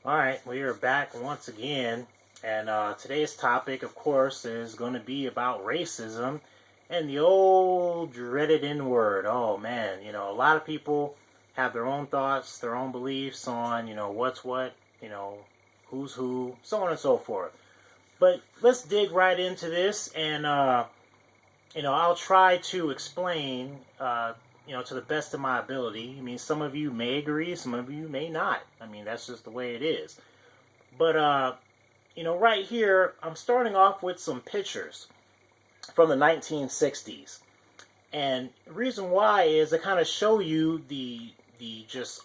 All right, we are back once again, and today's topic, of course, is going to be about racism and the old dreaded N word. Oh man, a lot of people have their own thoughts, their own beliefs on, what's what, you know, who's who, so on and so forth. But let's dig right into this, and I'll try to explain, to the best of my ability. I mean, some of you may agree, some of you may not. I mean, that's just the way it is. But right here, I'm starting off with some pictures from the 1960s, and the reason why is to kind of show you the just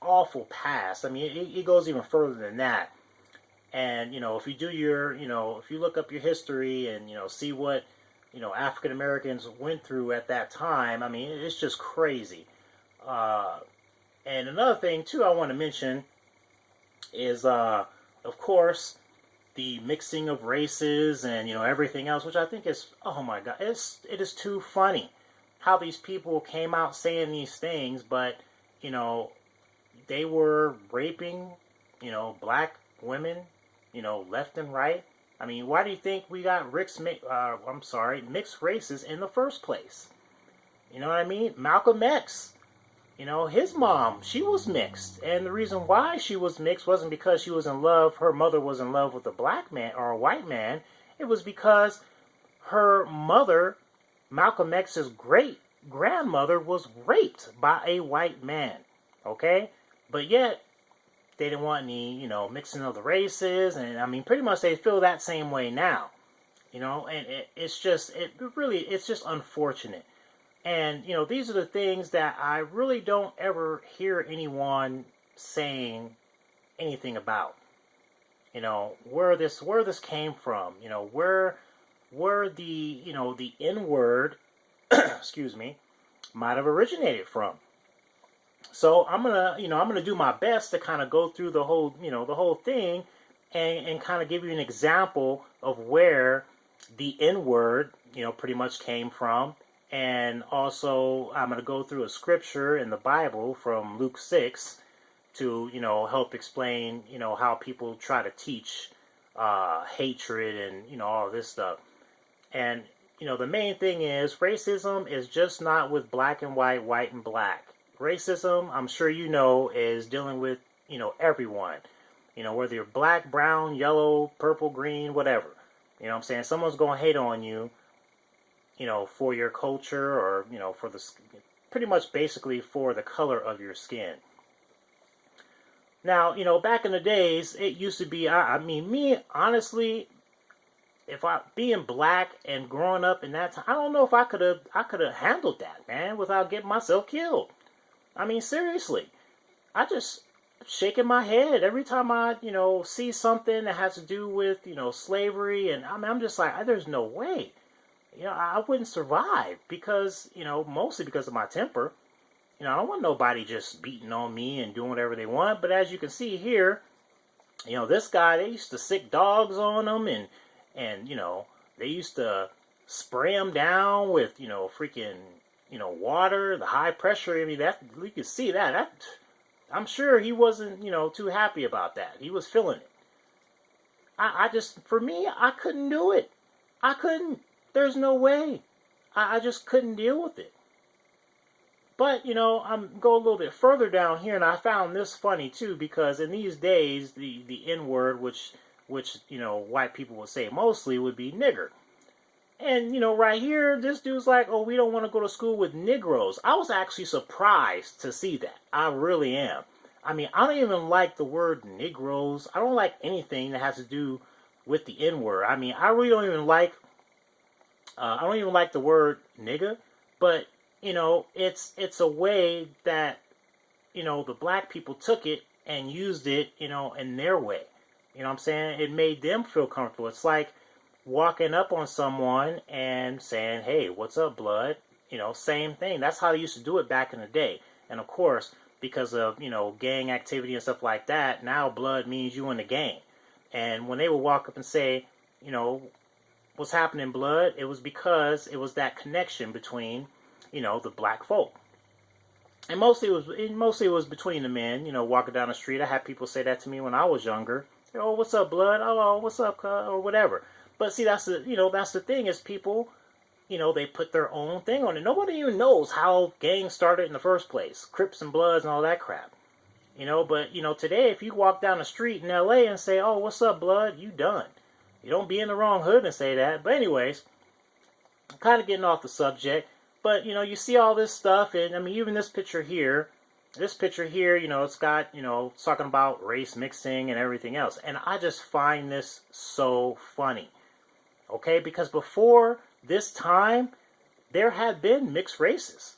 awful past. I mean, it goes even further than that. And if you do your if you look up your history and see what African Americans went through at that time, I mean, it's just crazy. Uh, and another thing too, I want to mention is, of course, the mixing of races and everything else, which I think is, oh my god, it is too funny how these people came out saying these things, but you know they were raping black women left and right. I mean, why do you think we got mixed races in the first place? You know what I mean? Malcolm X, his mom, she was mixed. And the reason why she was mixed wasn't because she was in love, her mother was in love with a black man or a white man. It was because her mother, Malcolm X's great grandmother, was raped by a white man. Okay? But yet, they didn't want any, mixing of the races. And I mean, pretty much they feel that same way now. And it's just unfortunate. And these are the things that I really don't ever hear anyone saying anything about. Where this came from. Where the N word, excuse me, might have originated from. So I'm gonna do my best to kind of go through the whole thing, and kind of give you an example of where the N word pretty much came from. And also, I'm going to go through a scripture in the Bible from Luke 6 to, help explain, how people try to teach hatred and, all this stuff. And, the main thing is racism is just not with black and white, white and black. Racism, I'm sure is dealing with, everyone. Whether you're black, brown, yellow, purple, green, whatever. You know what I'm saying? Someone's going to hate on you for your culture, or, for pretty much basically for the color of your skin. Now, back in the days, it used to be, I mean, me, honestly, if I, being black and growing up in that time, I don't know if I could have handled that, man, without getting myself killed. I mean, seriously, I just shaking my head every time I, see something that has to do with, slavery, and I'm just like, there's no way. I wouldn't survive because, mostly because of my temper. I don't want nobody just beating on me and doing whatever they want. But as you can see here, this guy, they used to sick dogs on him, and they used to spray him down with, freaking, water, the high pressure. I mean, that you can see that. I'm sure he wasn't, too happy about that. He was feeling it. I just, for me, I couldn't do it. I couldn't. There's no way. I just couldn't deal with it. But, I'm go a little bit further down here, and I found this funny too, because in these days, the N word, which white people would say mostly, would be nigger. And right here, this dude's like, oh, we don't want to go to school with Negroes. I was actually surprised to see that. I really am. I mean, I don't even like the word Negroes. I don't like anything that has to do with the N word. I mean, I don't even like the word nigga, but it's a way that the black people took it and used it, in their way. You know what I'm saying? It made them feel comfortable. It's like walking up on someone and saying, "Hey, what's up, blood?" Same thing. That's how they used to do it back in the day. And of course, because of gang activity and stuff like that, now blood means you in the gang. And when they would walk up and say, you know, what's happening, blood, it was because it was that connection between, the black folk. And mostly it was between the men, walking down the street. I had people say that to me when I was younger. Oh, what's up, blood? Oh, what's up, or whatever. But see, that's the thing is people, they put their own thing on it. Nobody even knows how gangs started in the first place, Crips and Bloods and all that crap. But today if you walk down the street in L.A. and say, "Oh, what's up, blood?" You done. You don't be in the wrong hood and say that. But anyways, I'm kind of getting off the subject. But you see all this stuff, and I mean, even this picture here, it's got, it's talking about race mixing and everything else. And I just find this so funny. Okay, because before this time, there had been mixed races.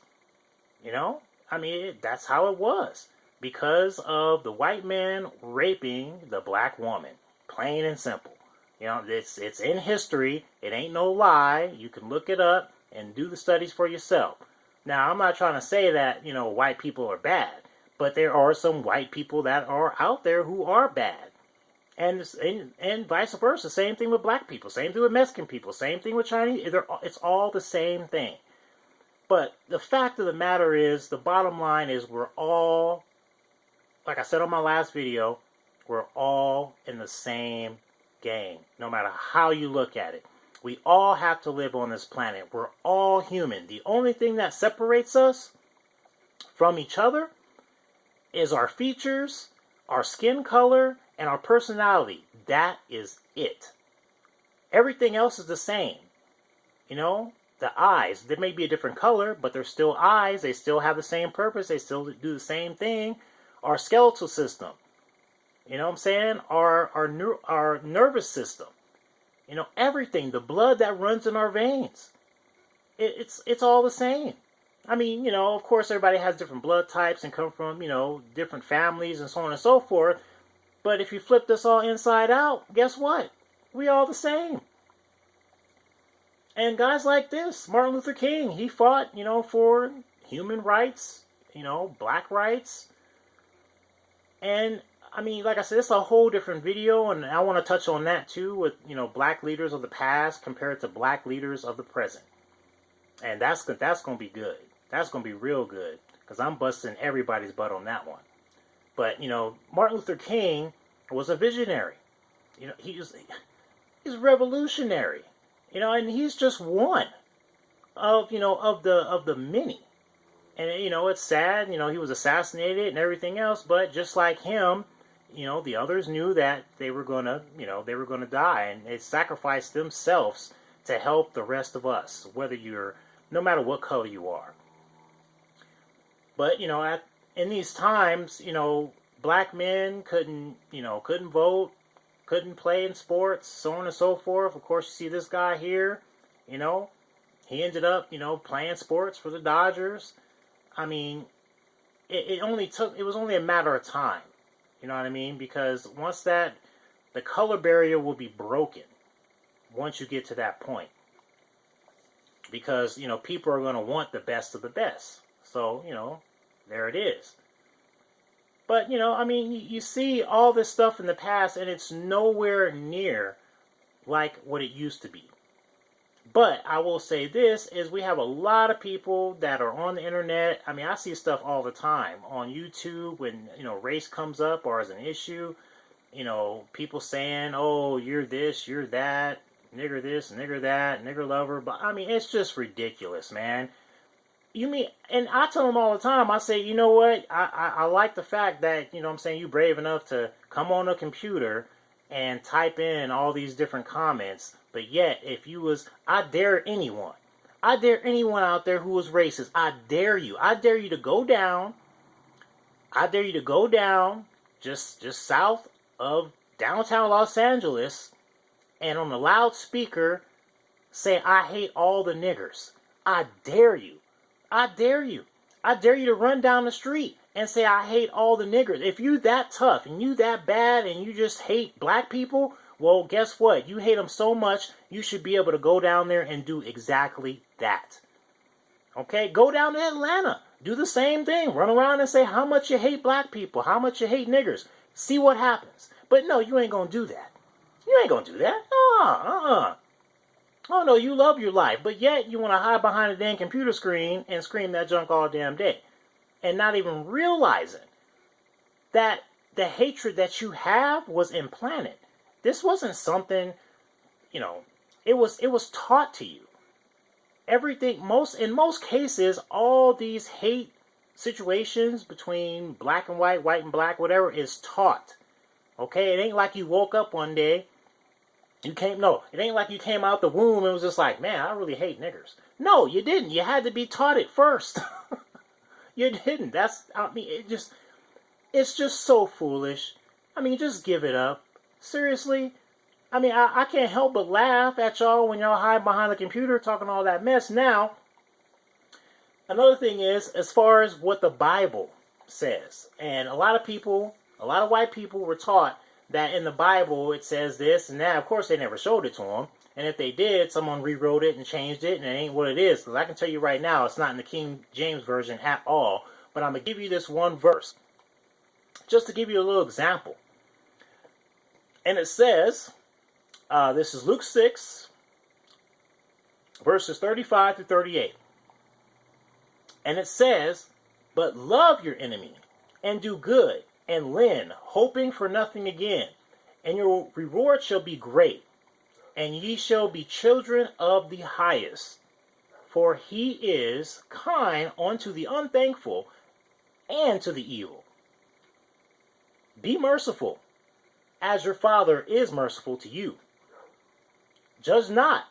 I mean, that's how it was. Because of the white man raping the black woman. Plain and simple. It's in history. It ain't no lie. You can look it up and do the studies for yourself. Now, I'm not trying to say that, white people are bad. But there are some white people that are out there who are bad. And vice versa. Same thing with black people. Same thing with Mexican people. Same thing with Chinese. It's all the same thing. But the fact of the matter is, the bottom line is we're all, like I said on my last video, we're all in the same game. No matter how you look at it. We all have to live on this planet. We're all human. The only thing that separates us from each other is our features, our skin color, and our personality. That is it. Everything else is the same. The eyes, they may be a different color, but they're still eyes. They still have the same purpose. They still do the same thing. Our skeletal system, what I'm saying? Our nervous system. Everything, the blood that runs in our veins. It's all the same. I mean, of course everybody has different blood types and come from, different families and so on and so forth. But if you flip this all inside out, guess what? We all the same. And guys like this, Martin Luther King, he fought, for human rights, black rights. And I mean, like I said, it's a whole different video, and I want to touch on that too with, black leaders of the past compared to black leaders of the present. And that's going to be good. That's going to be real good, because I'm busting everybody's butt on that one. But, Martin Luther King was a visionary. He's revolutionary. And he's just one of the many. And, it's sad, he was assassinated and everything else, but just like him, the others knew that they were going to die, and they sacrificed themselves to help the rest of us, no matter what color you are. But, in these times, black men couldn't vote, couldn't play in sports, so on and so forth. Of course, you see this guy here, he ended up, playing sports for the Dodgers. I mean, it was only a matter of time. You know what I mean? Because once the color barrier will be broken once you get to that point. Because, people are going to want the best of the best. So, there it is. But, I mean, you see all this stuff in the past, and it's nowhere near like what it used to be. But I will say this, is we have a lot of people that are on the internet. I mean, I see stuff all the time on YouTube when, race comes up or as an issue. People saying, oh, you're this, you're that, nigger this, nigger that, nigger lover. But, I mean, it's just ridiculous, man. And I tell them all the time, I say, you know what, I like the fact that, you brave enough to come on a computer and type in all these different comments. But yet, I dare anyone out there who is racist, I dare you to go down, just south of downtown Los Angeles, and on the loudspeaker, say, I hate all the niggers. I dare you to run down the street and say, I hate all the niggers. If you that tough and you that bad and you just hate black people, well, guess what? You hate them so much, you should be able to go down there and do exactly that. Okay? Go down to Atlanta. Do the same thing. Run around and say how much you hate black people, how much you hate niggers. See what happens. But no, you ain't gonna do that. You ain't gonna do that. Oh no, you love your life, but yet you want to hide behind a damn computer screen and scream that junk all damn day. and not even realizing that the hatred that you have was implanted. This wasn't something, you know, it was taught to you. Everything, in most cases, all these hate situations between black and white and black, whatever, is taught. Okay, it ain't like you woke up one day, it ain't like you came out the womb and was just like, man, I really hate niggers. No, you didn't. You had to be taught it first. You didn't. It's just so foolish. I mean, just give it up. Seriously. I mean, I can't help but laugh at y'all when y'all hide behind the computer talking all that mess. Now, another thing is, as far as what the Bible says, and a lot of white people were taught that in the Bible it says this and that. Of course, they never showed it to them. And if they did, someone rewrote it and changed it, and it ain't what it is. Because I can tell you right now, it's not in the King James Version at all. But I'm going to give you this one verse, just to give you a little example. And it says, this is Luke 6, verses 35 to 38. And it says, but love your enemy, and do good, and lend, hoping for nothing again. And your reward shall be great, and ye shall be children of the highest. For he is kind unto the unthankful and to the evil. Be merciful, as your Father is merciful to you. Judge not,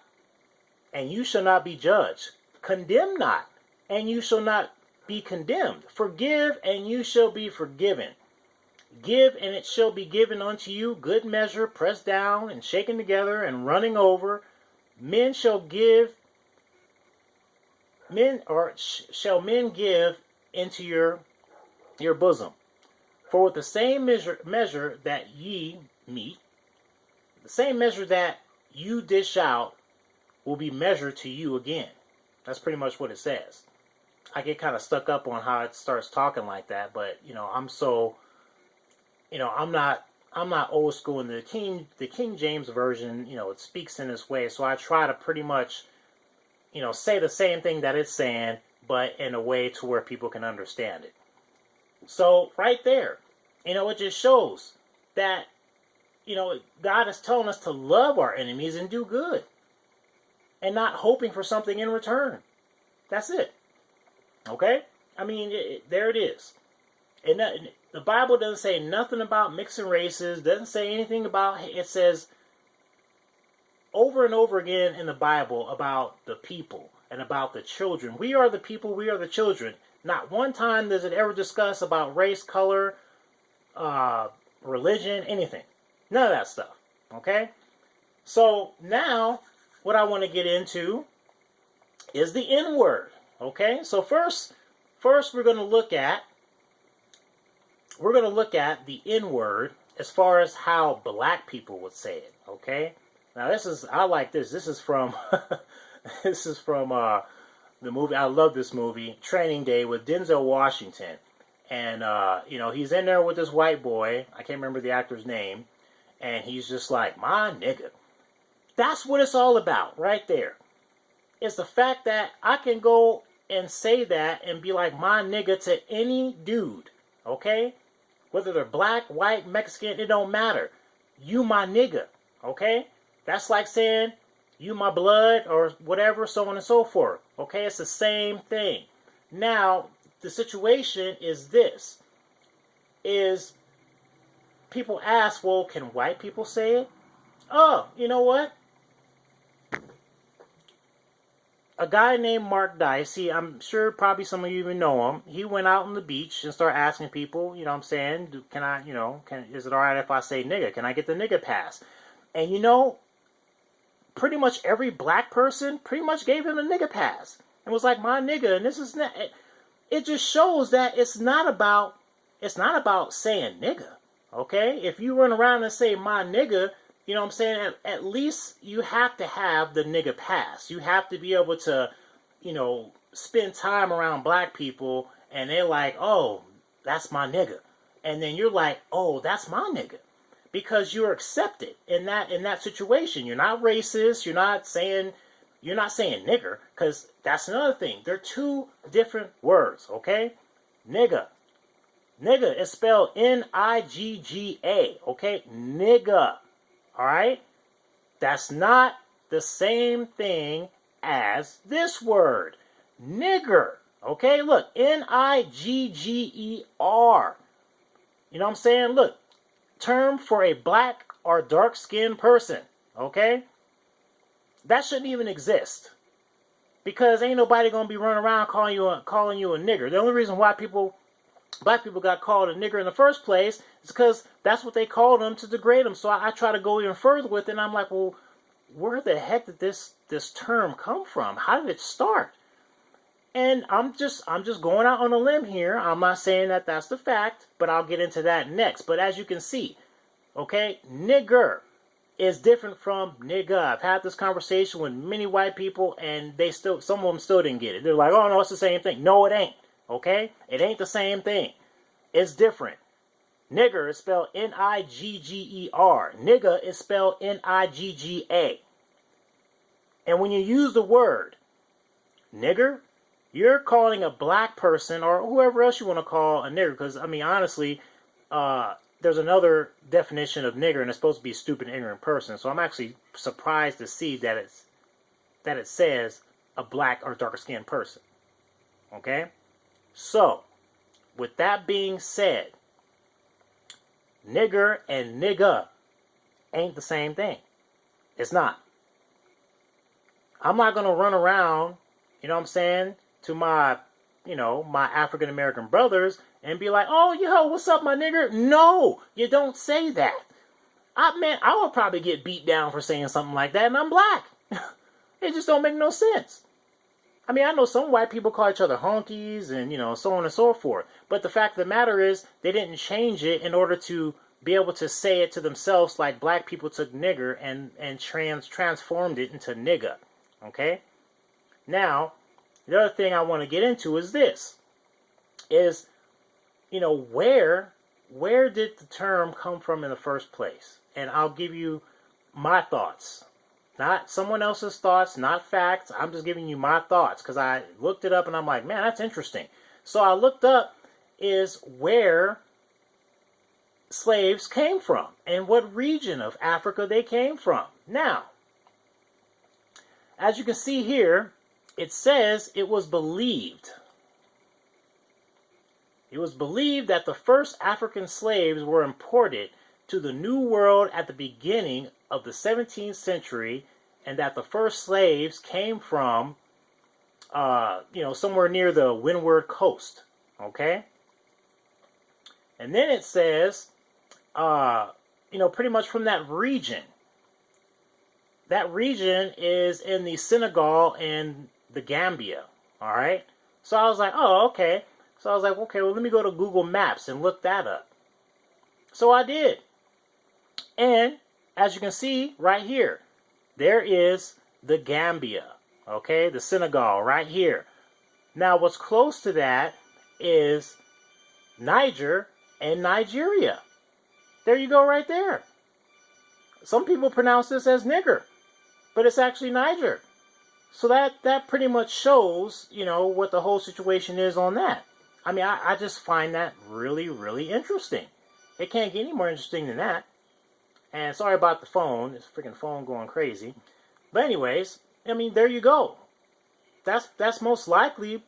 and you shall not be judged. Condemn not, and you shall not be condemned. Forgive, and you shall be forgiven. Give, and it shall be given unto you, good measure, pressed down, and shaken together, and running over. Shall men give into your bosom. For with the same measure that ye meet, the same measure that you dish out will be measured to you again. That's pretty much what it says. I get kind of stuck up on how it starts talking like that, but I'm not old school in the King James Version. It speaks in this way, so I try to pretty much say the same thing that it's saying, but in a way to where people can understand it. So right there, it just shows that God is telling us to love our enemies and do good, and not hoping for something in return. That's it. Okay? I mean, there it is. And the Bible doesn't say nothing about mixing races, doesn't say anything about, it says over and over again in the Bible about the people and about the children. We are the people, we are the children. Not one time does it ever discuss about race, color, religion, anything. None of that stuff. Okay? So now, what I want to get into is the N-word. Okay? So first we're going to look at the N-word as far as how black people would say it. Okay? Now I like this. This is from the movie. I love this movie, Training Day, with Denzel Washington. And he's in there with this white boy. I can't remember the actor's name. And he's just like, my nigga. That's what it's all about right there. It's the fact that I can go and say that and be like, my nigga, to any dude. Okay? Whether they're black, white, Mexican, it don't matter. You my nigga. Okay? That's like saying, you my blood, or whatever, so on and so forth. Okay? It's the same thing. Now, the situation is this. People ask, well, can white people say it? Oh, you know what? A guy named Mark Dice, I'm sure probably some of you even know him. He went out on the beach and started asking people, what I'm saying, is it alright if I say nigga? Can I get the nigga pass? And pretty much every black person pretty much gave him a nigga pass. And was like, my nigga, and this is not, it just shows that it's not about saying nigga. Okay? If you run around and say my nigga, at least you have to have the nigga pass. You have to be able to, spend time around black people and they're like, oh, that's my nigga. And then you're like, oh, that's my nigga. Because you're accepted in that situation. You're not racist. You're not saying nigger, because that's another thing. They're two different words, okay? Nigga. Nigga is spelled N-I-G-G-A. Okay? Nigga. Alright? That's not the same thing as this word. Nigger. Okay? Look. N-I-G-G-E-R. You know what I'm saying? Look. Term for a black or dark-skinned person. Okay? That shouldn't even exist. Because ain't nobody gonna be running around calling you a nigger. The only reason why black people got called a nigger in the first place is because that's what they called them to degrade them. So I try to go even further with it, and I'm like, well, where the heck did this term come from? How did it start? And I'm just going out on a limb here. I'm not saying that that's the fact, but I'll get into that next. But as you can see, okay, nigger is different from nigga. I've had this conversation with many white people, and some of them still didn't get it. They're like, oh no, it's the same thing. No, it ain't. Okay? It ain't the same thing. It's different. Nigger is spelled N-I-G-G-E-R. Nigga is spelled N-I-G-G-A. And when you use the word nigger, you're calling a black person or whoever else you want to call a nigger. Because, I mean, honestly, there's another definition of nigger, and it's supposed to be a stupid, ignorant person. So I'm actually surprised to see that it says a black or darker skinned person. Okay? So, with that being said, nigger and nigga ain't the same thing. It's not. I'm not going to run around, you know what I'm saying, to my African American brothers and be like, oh, yo, what's up, my nigger? No, you don't say that. I would probably get beat down for saying something like that, and I'm black. It just don't make no sense. I mean, I know some white people call each other honkies and, so on and so forth. But the fact of the matter is, they didn't change it in order to be able to say it to themselves like black people took nigger and transformed it into nigga. Okay? Now, the other thing I want to get into is this. Where did the term come from in the first place? And I'll give you my thoughts. Not someone else's thoughts, not facts. I'm just giving you my thoughts because I looked it up and I'm like, man, that's interesting. So I looked up is where slaves came from and what region of Africa they came from. Now, as you can see here, it says it was believed. It was believed that the first African slaves were imported to the New World at the beginning of the 17th century, and that the first slaves came from, somewhere near the Windward Coast. Okay? And then it says, pretty much from that region. That region is in the Senegal and the Gambia. All right? So I was like, oh, okay. So I was like, okay, well, let me go to Google Maps and look that up. So I did. And as you can see right here, there is the Gambia, okay, the Senegal right here. Now, what's close to that is Niger and Nigeria. There you go right there. Some people pronounce this as nigger, but it's actually Niger. So that pretty much shows, what the whole situation is on that. I mean, I just find that really, really interesting. It can't get any more interesting than that. And sorry about the phone. This freaking phone going crazy. But anyways, I mean, there you go. That's most likely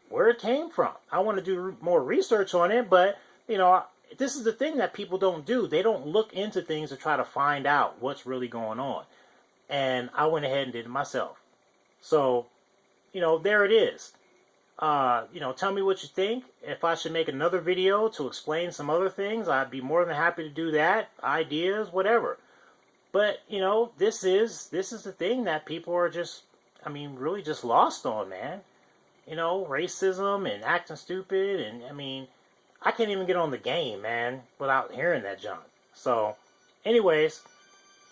where it came from. I want to do more research on it, but, this is the thing that people don't do. They don't look into things to try to find out what's really going on. And I went ahead and did it myself. So, there it is. Tell me what you think. If I should make another video to explain some other things, I'd be more than happy to do that. Ideas, whatever. But, this is the thing that people are just, really just lost on, man. Racism and acting stupid. And, I can't even get on the game, man, without hearing that junk. So, anyways,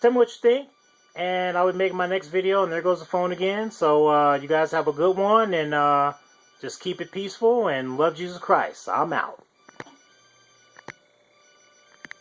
tell me what you think. And I would make my next video, and there goes the phone again. So, you guys have a good one, and, just keep it peaceful and love Jesus Christ. I'm out.